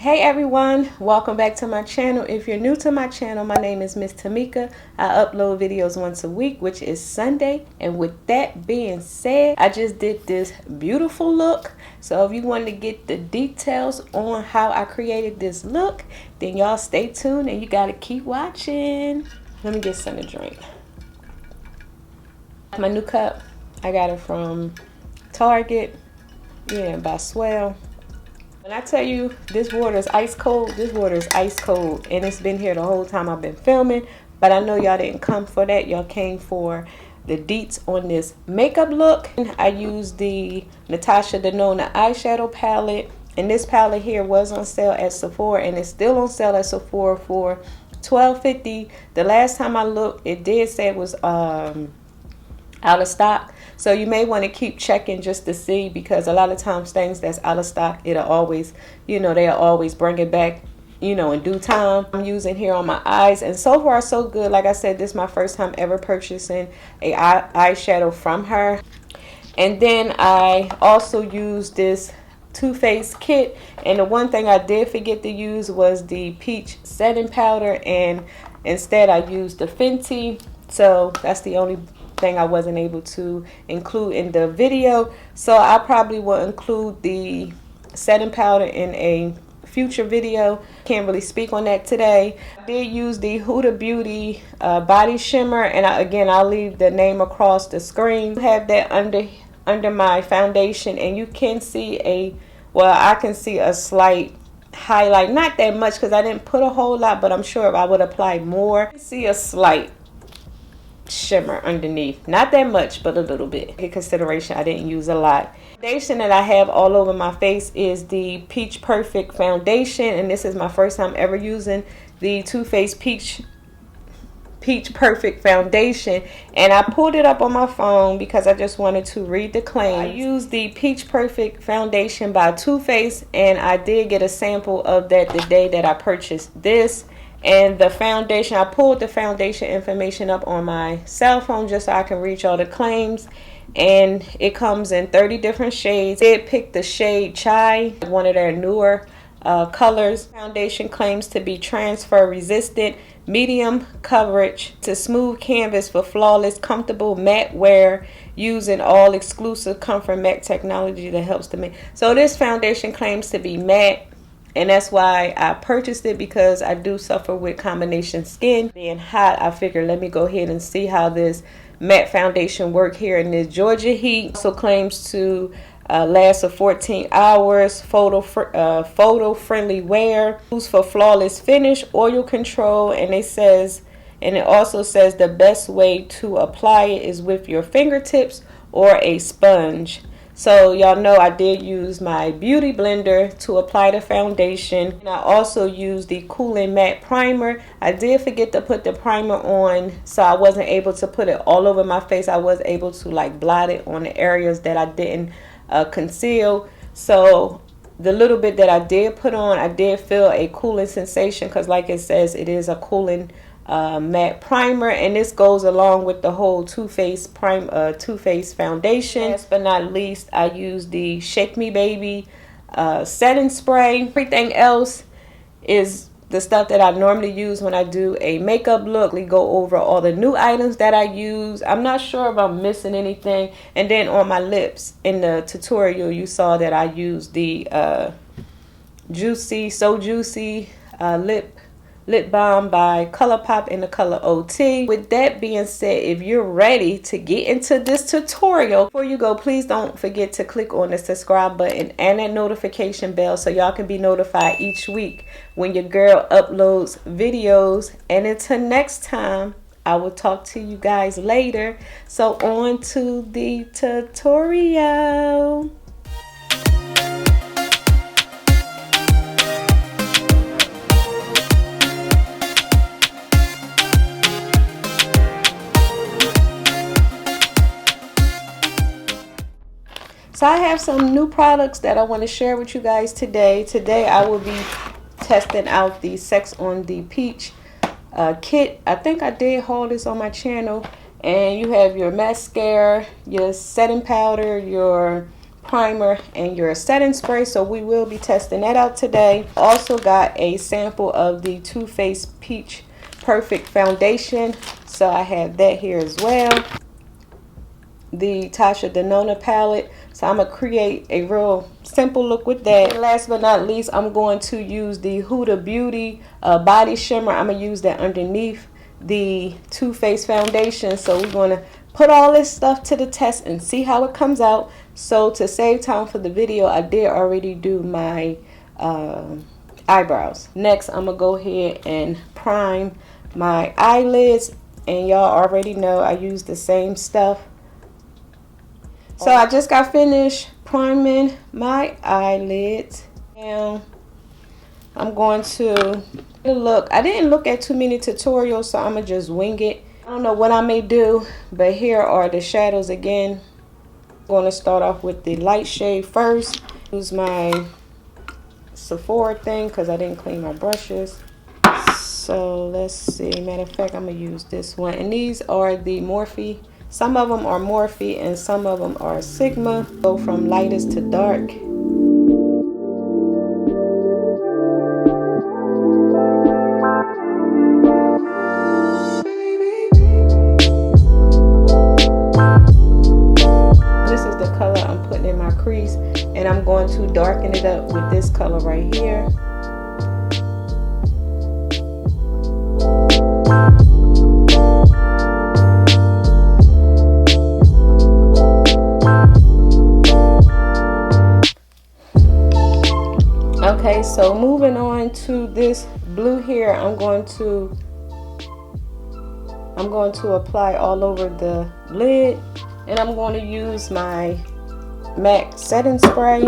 Hey everyone, welcome back to my channel. If you're new to my channel, my name is Miss Tamika. I upload videos once a week, which is Sunday. And with that being said, I just did this beautiful look. So if you want to get the details on how I created this look, then y'all stay tuned and you gotta keep watching. Let me get some to drink. My new cup, I got it from Target, by Swell. When I tell you this water is ice cold, this water is ice cold. And it's been here the whole time I've been filming. But I know y'all didn't come for that. Y'all came for the deets on this makeup look. I used the Natasha Denona eyeshadow palette. And this palette here was on sale at Sephora. And it's still on sale at Sephora for $12.50. The last time I looked, it did say it was out of stock. So you may want to keep checking just to see, because a lot of times things that's out of stock, it'll always, they'll always bring it back, in due time. I'm using here on my eyes, and so far so good. Like I said, this is my first time ever purchasing a eyeshadow from her. And then I also used this Toofaced kit, and the one thing I did forget to use was the peach setting powder, and instead I used the Fenty. So that's the only thing I wasn't able to include in the video. So I probably will include the setting powder in a future video. Can't really speak on that today. I did use the Huda Beauty body shimmer, and I'll leave the name across the screen. I have that under my foundation, and you can see I can see a slight highlight, not that much because I didn't put a whole lot, but I'm sure if I would apply more, you see a slight shimmer underneath, not that much but a little bit. In consideration, I didn't use a lot. Foundation that I have all over my face is the Peach Perfect foundation, and this is my first time ever using the Too Faced Peach Perfect foundation, and I pulled it up on my phone because I just wanted to read the claim. I used the Peach Perfect foundation by Too Faced, and I did get a sample of that the day that I purchased this. And the foundation, I pulled the foundation information up on my cell phone just so I can reach all the claims. And it comes in 30 different shades. I did pick the shade Chai, one of their newer colors. Foundation claims to be transfer resistant, medium coverage to smooth canvas for flawless, comfortable matte wear using all exclusive comfort matte technology that helps to make. So this foundation claims to be matte. And that's why I purchased it, because I do suffer with combination skin. Being hot, I figured let me go ahead and see how this matte foundation work here in this Georgia heat. Also claims to last for 14 hours, photo friendly wear, used for flawless finish, oil control, and it also says the best way to apply it is with your fingertips or a sponge. So y'all know I did use my beauty blender to apply the foundation. And I also used the Cooling Matte Primer. I did forget to put the primer on, so I wasn't able to put it all over my face. I was able to blot it on the areas that I didn't conceal. So the little bit that I did put on, I did feel a cooling sensation, because like it says, it is a cooling matte primer, and this goes along with the whole Too Faced foundation. Last but not least, I use the Shake Me Baby setting spray. Everything else is the stuff that I normally use when I do a makeup look. We go over all the new items that I use. I'm not sure if I'm missing anything. And then on my lips, in the tutorial, you saw that I used the So Juicy lip balm by Colorpop in the color OT. With that being said, if you're ready to get into this tutorial, before you go, please don't forget to click on the subscribe button and that notification bell so y'all can be notified each week when your girl uploads videos. And until next time, I will talk to you guys later. So on to the tutorial. So I have some new products that I want to share with you guys today. Today I will be testing out the Sex on the Peach kit. I think I did haul this on my channel. And you have your mascara, your setting powder, your primer and your setting spray, so we will be testing that out today. Also got a sample of the Too Faced Peach Perfect Foundation, so I have that here as well. The Natasha Denona palette, so I'm gonna create a real simple look with that. And last but not least, I'm going to use the Huda Beauty body shimmer. I'm gonna use that underneath the Too Faced foundation. So we're gonna put all this stuff to the test and see how it comes out. So to save time for the video, I did already do my eyebrows. Next, I'm gonna go ahead and prime my eyelids, and y'all already know I use the same stuff. So I just got finished priming my eyelids. Now I'm going to look. I didn't look at too many tutorials, so I'm gonna just wing it. I don't know what I may do, but here are the shadows again. I'm going to start off with the light shade first. Use my Sephora thing because I didn't clean my brushes. So let's see. Matter of fact, I'm gonna use this one, and these are the Morphe. Some of them are Morphe and some of them are Sigma. Go from lightest to dark. This is the color I'm putting in my crease, and I'm going to darken it up with this color right here. Okay, so moving on to this blue here, I'm going to apply all over the lid, and I'm going to use my MAC setting spray.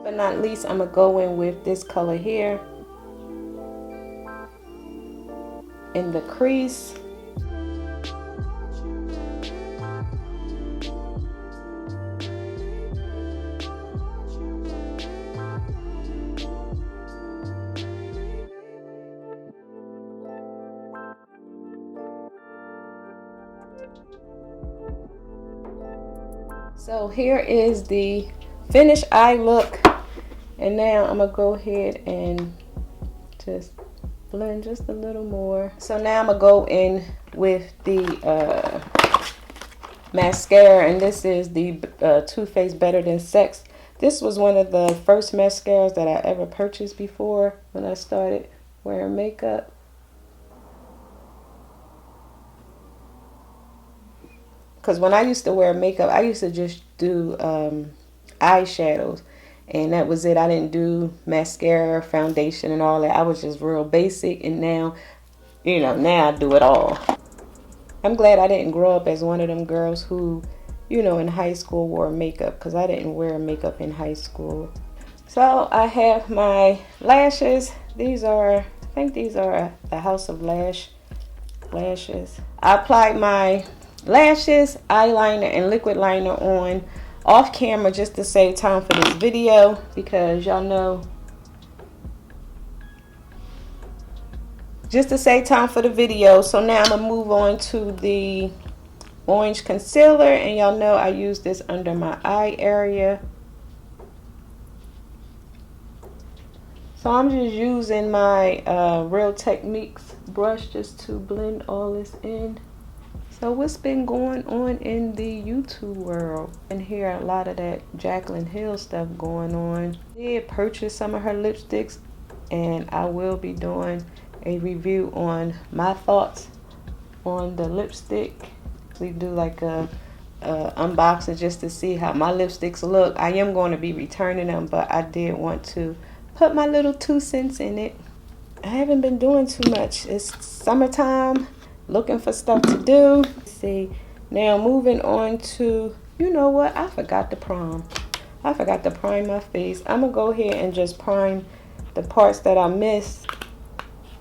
But not least, I'm gonna go in with this color here in the crease. So here is the finished eye look, and now I'm gonna go ahead and just blend just a little more. So now I'm gonna go in with the mascara, and this is the Too Faced Better Than Sex. This was one of the first mascaras that I ever purchased before when I started wearing makeup. Because when I used to wear makeup, I used to just do eyeshadows, and that was it. I didn't do mascara, foundation, and all that. I was just real basic, and now, you know, now I do it all. I'm glad I didn't grow up as one of them girls who, you know, in high school wore makeup, because I didn't wear makeup in high school. So I have my lashes. These are, I think these are the House of lashes. I applied my lashes, eyeliner, and liquid liner on off camera just to save time for this video, because y'all know, just to save time for the video. So now I'm gonna move on to the orange concealer, and y'all know I use this under my eye area. So I'm just using my Real Techniques brush just to blend all this in. So what's been going on in the YouTube world? And hear a lot of that Jaclyn Hill stuff going on. I did purchase some of her lipsticks, and I will be doing a review on my thoughts on the lipstick. We do like a unboxing just to see how my lipsticks look. I am going to be returning them, but I did want to put my little 2 cents in it. I haven't been doing too much. It's summertime. Looking for stuff to do. Let's see, now moving on to, you know what, I forgot to prime. I forgot to prime my face. I'm gonna go ahead and just prime the parts that I missed.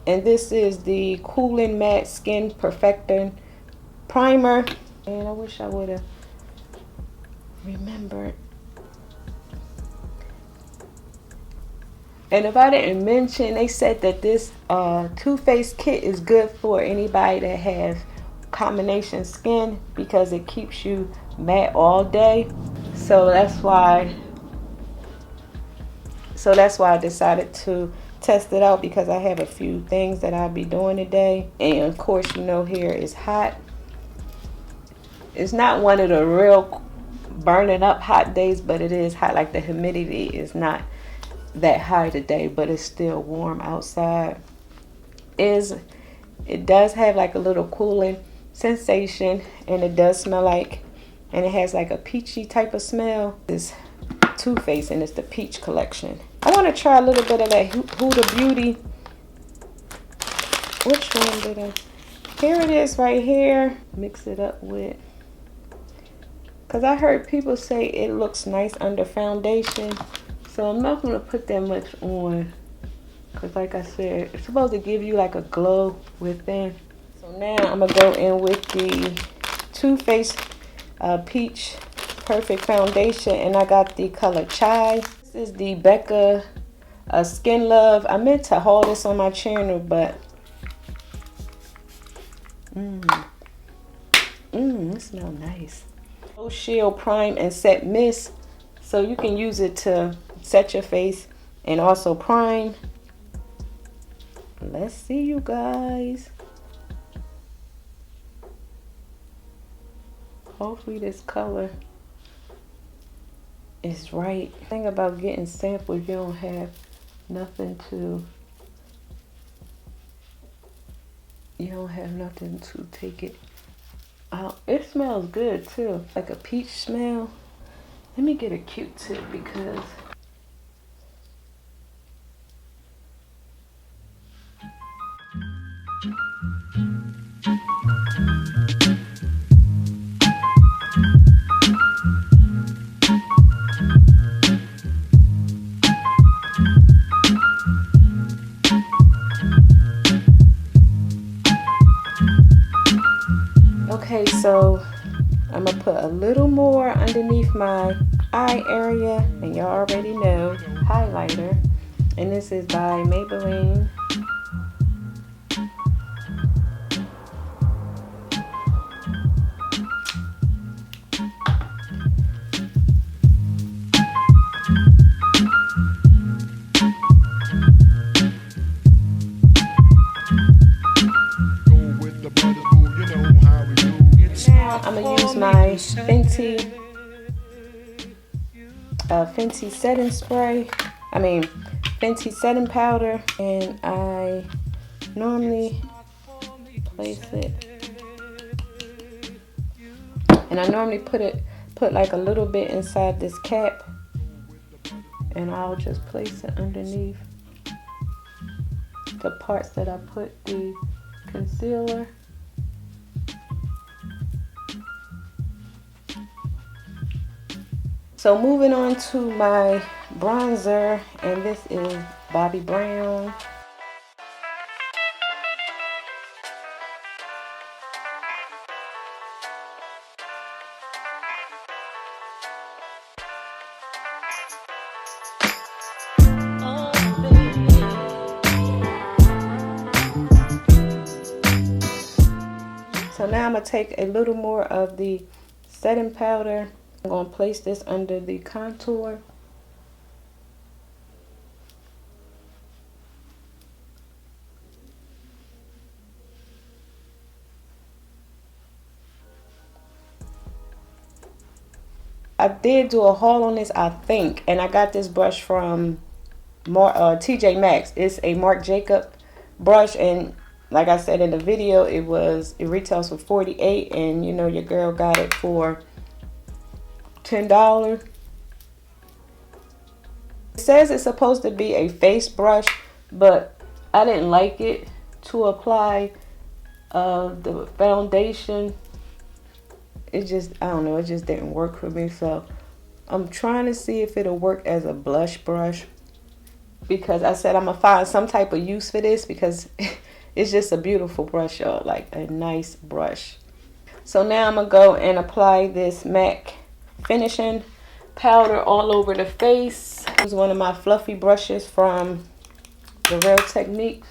And this is the Cooling Matte Skin Perfecting Primer. And I wish I would have remembered. And if I didn't mention, they said that this Toofaced kit is good for anybody that has combination skin because it keeps you matte all day. So that's why I decided to test it out, because I have a few things that I'll be doing today. And of course, you know, here is hot. It's not one of the real burning up hot days, but it is hot. Like the humidity is not that high today, but it's still warm outside. It does have like a little cooling sensation, and it does smell like, and it has like a peachy type of smell. This Toofaced, and it's the peach collection. I want to try a little bit of that Huda Beauty. Which one did I? Here it is right here. Mix it up with, because I heard people say it looks nice under foundation. So I'm not going to put that much on, because like I said, it's supposed to give you like a glow within. So now I'm going to go in with the Toofaced Peach Perfect Foundation, and I got the color Chai. This is the Becca Skin Love. I meant to haul this on my channel, but it smells nice. Low Shield Prime and Set Mist. So you can use it to set your face and also prime. Let's see, you guys. Hopefully this color is right. The thing about getting samples, you don't have nothing to, take it out. It smells good too, like a peach smell. Let me get a Q-tip, because okay, so I'm gonna put a little more underneath my eye area, and y'all already know, highlighter, and this is by Maybelline. Now I'm gonna use my Fenty setting spray. Fenty setting powder, and I normally place it, and I normally put like a little bit inside this cap, and I'll just place it underneath the parts that I put the concealer. So moving on to my bronzer, and this is Bobbi Brown. So now I'm going to take a little more of the setting powder. I'm going to place this under the contour. I did do a haul on this, I think, and I got this brush from TJ Maxx. It's a Marc Jacob brush, and like I said in the video, it retails for $48, and you know your girl got it for $10. It says it's supposed to be a face brush, but I didn't like it to apply the foundation. It just, I don't know, it just didn't work for me. So I'm trying to see if it'll work as a blush brush, because I said I'm gonna find some type of use for this, because it's just a beautiful brush, y'all, like a nice brush. So now I'm gonna go and apply this MAC finishing powder all over the face. This is one of my fluffy brushes from the Real Techniques.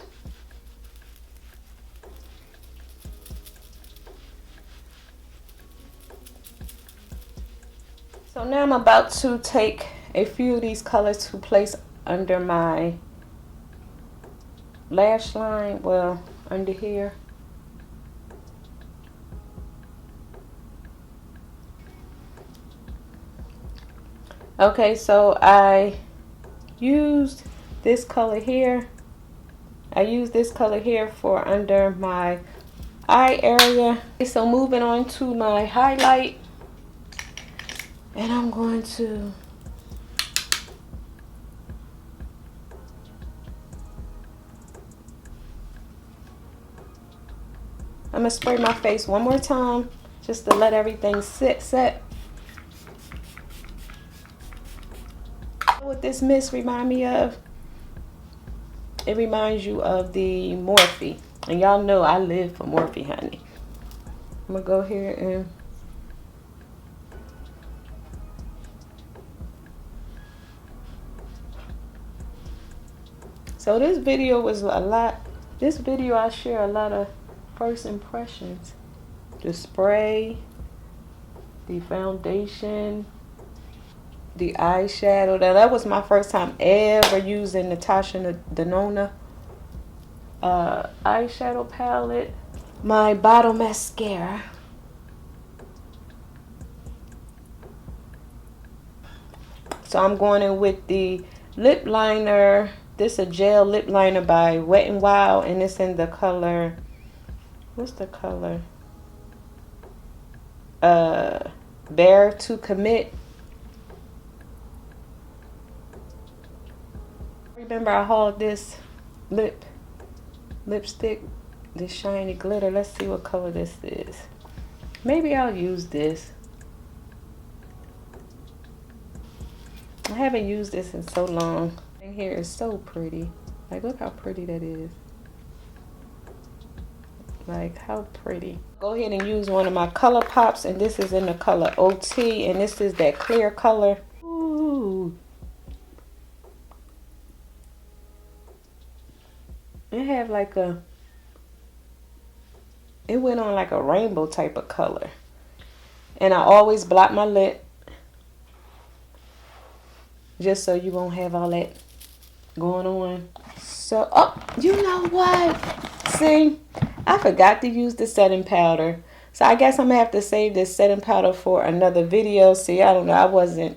So now I'm about to take a few of these colors to place under my lash line, well, under here. Okay, so I used this color here. I used this color here for under my eye area. Okay, so moving on to my highlight. And I'm going to spray my face one more time just to let everything set. What this mist remind me of? It reminds you of the Morphe. And y'all know I live for Morphe, honey. I'm gonna go here and so this video was a lot. This video I share a lot of first impressions. The spray, the foundation, the eyeshadow. Now that was my first time ever using Natasha Denona eyeshadow palette. My bottle mascara. So I'm going in with the lip liner. This is a gel lip liner by Wet n Wild, and it's in the color, what's the color? Bare to Commit. Remember I hauled this lipstick, this shiny glitter. Let's see what color this is. Maybe I'll use this. I haven't used this in so long. And here is so pretty. Like, look how pretty that is. Like, how pretty. Go ahead and use one of my Colorpops, and this is in the color OT, and this is that clear color. Ooh. It had like a, it went on like a rainbow type of color. And I always block my lip, just so you won't have all that going on. So, oh, you know what? See, I forgot to use the setting powder. So I guess I'm gonna have to save this setting powder for another video. See, I don't know. I wasn't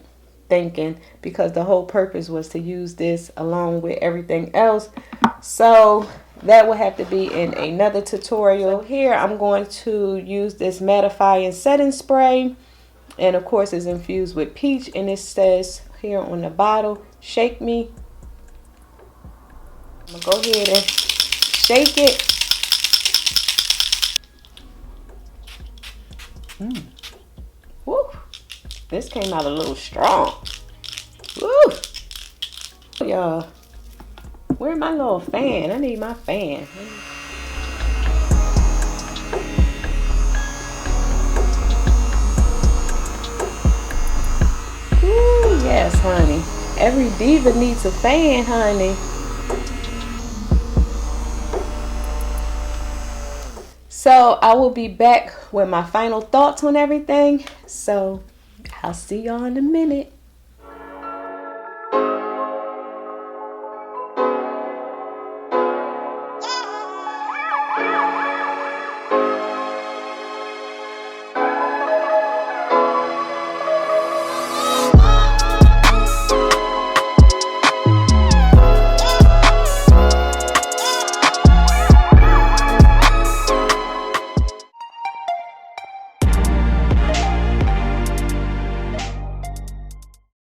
thinking, because the whole purpose was to use this along with everything else. So that will have to be in another tutorial. So here I'm going to use this mattifying setting spray. And of course it's infused with peach. And it says here on the bottle, shake me. I'm gonna go ahead and shake it. Woo! This came out a little strong. Woo! Y'all, where's my little fan? I need my fan. Ooh, yes, honey. Every diva needs a fan, honey. So I will be back with my final thoughts on everything. So I'll see y'all in a minute.